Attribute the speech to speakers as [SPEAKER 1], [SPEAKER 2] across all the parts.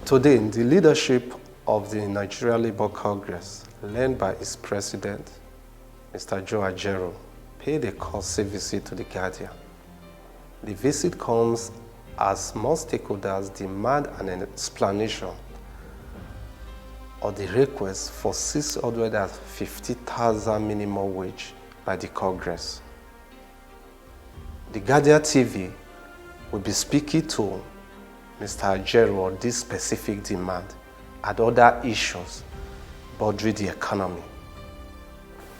[SPEAKER 1] Today, the leadership of the Nigeria Labour Congress, led by its president, Mr. Ajaero, paid a courtesy visit to the Guardian. The visit comes as most stakeholders demand an explanation of the request for 650,000 minimum wage by the Congress. The GuardianTV will be speaking to Mr. Ajaero on this specific demand and other issues bordering the economy.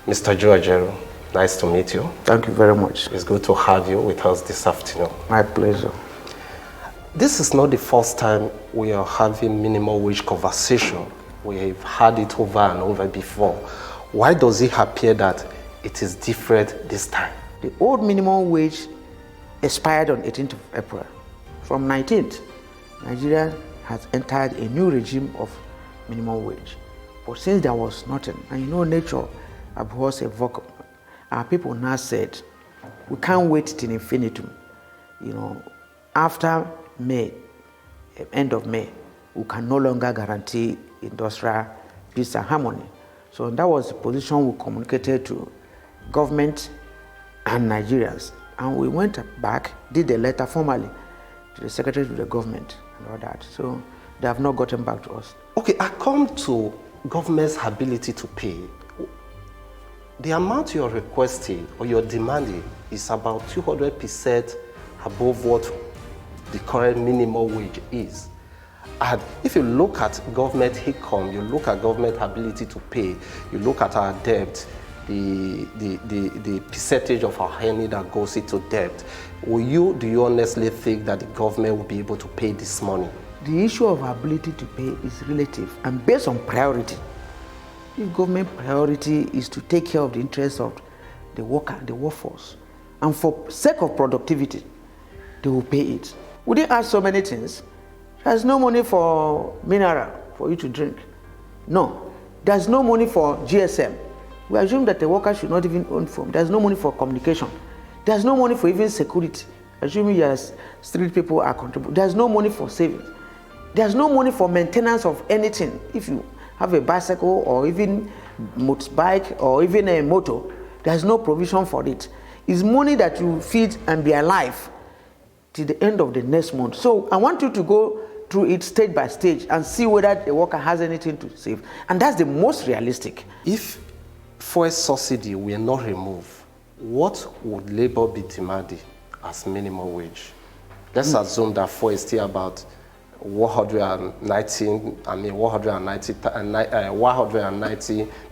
[SPEAKER 1] Mr. Ajaero, nice to meet you.
[SPEAKER 2] Thank you very much.
[SPEAKER 1] It's good to have you with us this afternoon.
[SPEAKER 2] My pleasure.
[SPEAKER 1] This is not the first time we are having minimum wage conversation. We've had it over and over before. Why does it appear that it is different this time?
[SPEAKER 2] The old minimum wage expired on 18th of April. From 19th, Nigeria has entered a new regime of minimum wage. But since there was nothing, and you know nature abhors a vacuum, our people now said, we can't wait till infinitum. You know, after May, end of May, we can no longer guarantee industrial peace and harmony. So that was the position we communicated to government and Nigerians. And we went back, did a letter formally to the Secretary of the Government and all that. So they have not gotten back to us.
[SPEAKER 1] Okay, I come to government's ability to pay. The amount you're requesting or you're demanding is about 200% above what the current minimum wage is. And if you look at government income, you look at government ability to pay, you look at our debt, the percentage of our earning that goes into debt, do you honestly think that the government will be able to pay this money?
[SPEAKER 2] The issue of ability to pay is relative and based on priority. If government priority is to take care of the interests of the worker, the workforce, and for sake of productivity, they will pay it. We didn't ask so many things. There's no money for Naira for you to drink. No. There's no money for GSM. We assume that the worker should not even own phone. There's no money for communication. There's no money for even security. Assuming yes, street people are contributing. There's no money for savings. There's no money for maintenance of anything. If you have a bicycle or even motorbike or even a motor, there's no provision for it. It's money that you feed and be alive till the end of the next month. So I want you to go through it stage by stage and see whether the worker has anything to save. And that's the most realistic.
[SPEAKER 1] If fuel subsidy were not removed, what would labor be demanding as minimum wage? Let's assume that fuel is still about 190 per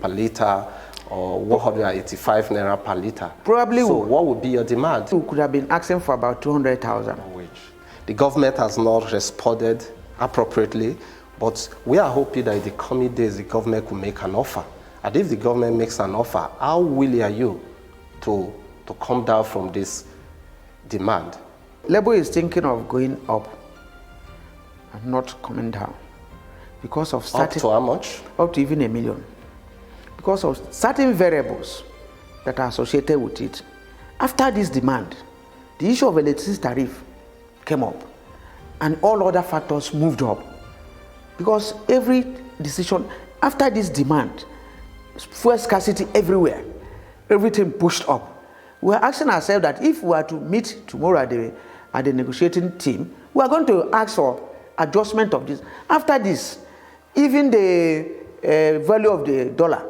[SPEAKER 1] liter or 185 naira per liter.
[SPEAKER 2] Probably.
[SPEAKER 1] So what would be your demand?
[SPEAKER 2] We could have been asking for about 200,000.
[SPEAKER 1] The government has not responded appropriately, but we are hoping that in the coming days the government will make an offer. And if the government makes an offer, how willing are you to come down from this demand?
[SPEAKER 2] Labour is thinking of going up and not coming down because of starting.
[SPEAKER 1] Up to how much?
[SPEAKER 2] Up to even 1 million. Because of certain variables that are associated with it. After this demand, the issue of electricity tariff came up and all other factors moved up. Because every decision, after this demand, fuel scarcity everywhere, everything pushed up. We are asking ourselves that if we are to meet tomorrow at the negotiating team, we are going to ask for adjustment of this. After this, even the value of the dollar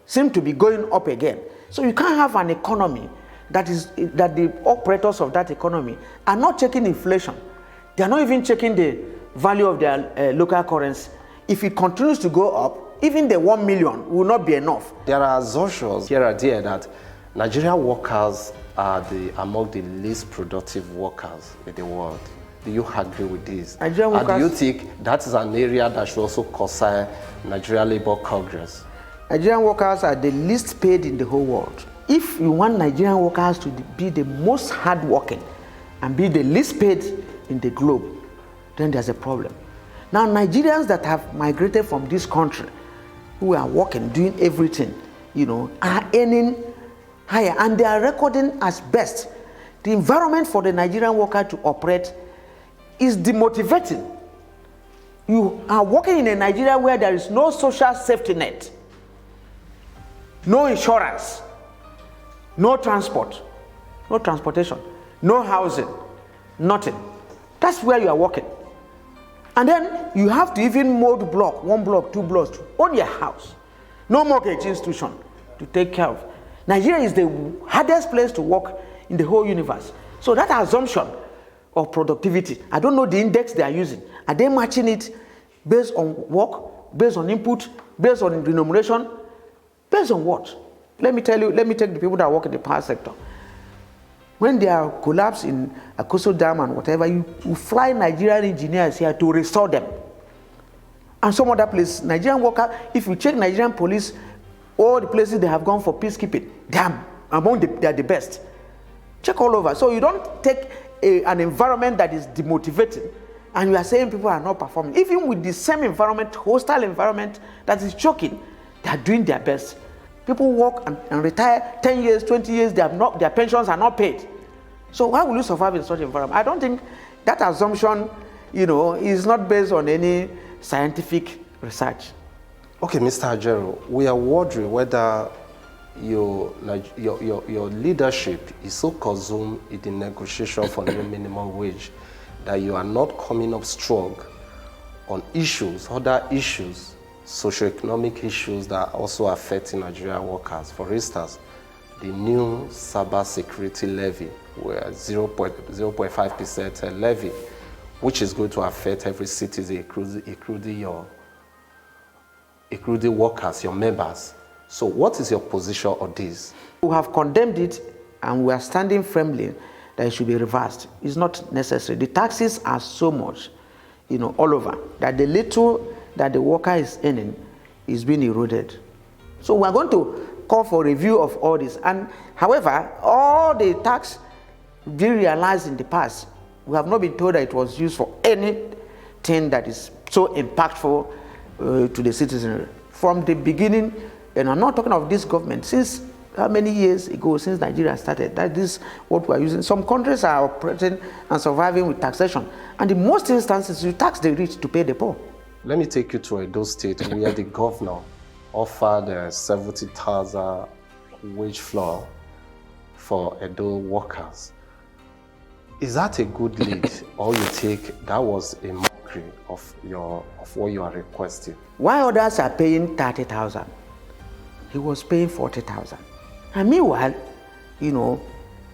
[SPEAKER 2] seems to be going up again. So you can't have an economy that the operators of that economy are not checking inflation. They are not even checking the value of their local currency. If it continues to go up, even the 1 million will not be enough.
[SPEAKER 1] There are assumptions here and there that Nigerian workers are among the least productive workers in the world. Do you agree with this?
[SPEAKER 2] Nigerian workers,
[SPEAKER 1] and do you think that is an area that should also concern Nigeria Labour Congress?
[SPEAKER 2] Nigerian workers are the least paid in the whole world. If you want Nigerian workers to be the most hardworking and be the least paid in the globe, then there's a problem. Now, Nigerians that have migrated from this country, who are working, doing everything, are earning higher, and they are recording as best. The environment for the Nigerian worker to operate is demotivating. You are working in a Nigeria where there is no social safety net, no insurance, no transport, no transportation, no housing, nothing. That's where you are working. And then you have to even mold block, 1 block, 2 blocks, to own your house. No mortgage institution to take care of. Nigeria is the hardest place to work in the whole universe. So that assumption of productivity, I don't know the index they are using. Are they matching it based on work, based on input, based on remuneration, based on what? Let me tell you, let me take the people that work in the power sector. When they are collapsed in a coastal dam and whatever, you fly Nigerian engineers here to restore them. And some other place, Nigerian workers, if you check Nigerian police, all the places they have gone for peacekeeping, they are the best. Check all over. So you don't take an environment that is demotivating and you are saying people are not performing. Even with the same environment, hostile environment that is choking, they are doing their best. People work and retire 10 years, 20 years, their pensions are not paid. So why will you survive in such an environment? I don't think that assumption, is not based on any scientific research.
[SPEAKER 1] Okay, Mr. Ajaero, we are wondering whether your leadership is so consumed in the negotiation for new minimum wage that you are not coming up strong on other issues, socioeconomic issues that are also affecting Nigerian workers. For instance, the new cyber security levy, where 0.5% levy, which is going to affect every citizen, including workers, your members. So what is your position on this?
[SPEAKER 2] We have condemned it and we are standing firmly that it should be reversed. It's not necessary. The taxes are so much, all over, that the little that the worker is earning is being eroded. So we are going to call for review of all this. And however, all the tax being realized in the past, we have not been told that it was used for anything that is so impactful to the citizenry. From the beginning, and I'm not talking of this government, since how many years ago, since Nigeria started, that is what we are using. Some countries are operating and surviving with taxation. And in most instances, you tax the rich to pay the poor.
[SPEAKER 1] Let me take you to Edo State, where the governor offered 70,000 wage floor for Edo workers. Is that a good lead, or you think that was a mockery of what you are requesting?
[SPEAKER 2] While others are paying 30,000, he was paying 40,000. And meanwhile,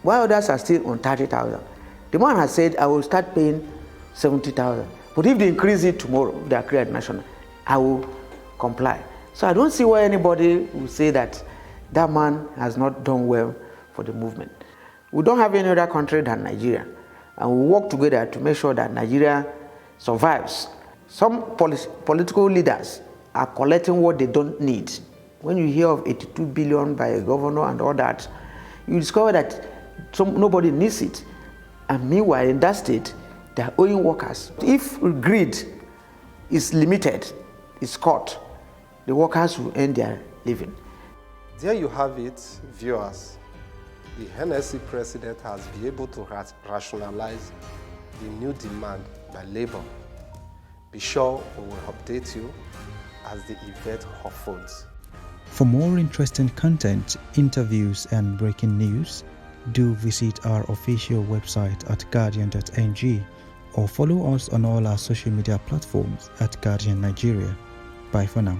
[SPEAKER 2] while others are still on 30,000, the man has said, I will start paying 70,000. But if they increase it tomorrow, if they are created national, I will comply. So I don't see why anybody will say that that man has not done well for the movement. We don't have any other country than Nigeria. And we work together to make sure that Nigeria survives. Some political leaders are collecting what they don't need. When you hear of 82 billion by a governor and all that, you discover that nobody needs it. And meanwhile, in that state, they are owing workers. If greed is limited, is caught, the workers will earn their living.
[SPEAKER 1] There you have it, viewers. The NLC President has been able to rationalize the new demand by labor. Be sure we will update you as the event unfolds.
[SPEAKER 3] For more interesting content, interviews and breaking news, do visit our official website at guardian.ng or follow us on all our social media platforms at Guardian Nigeria. Bye for now.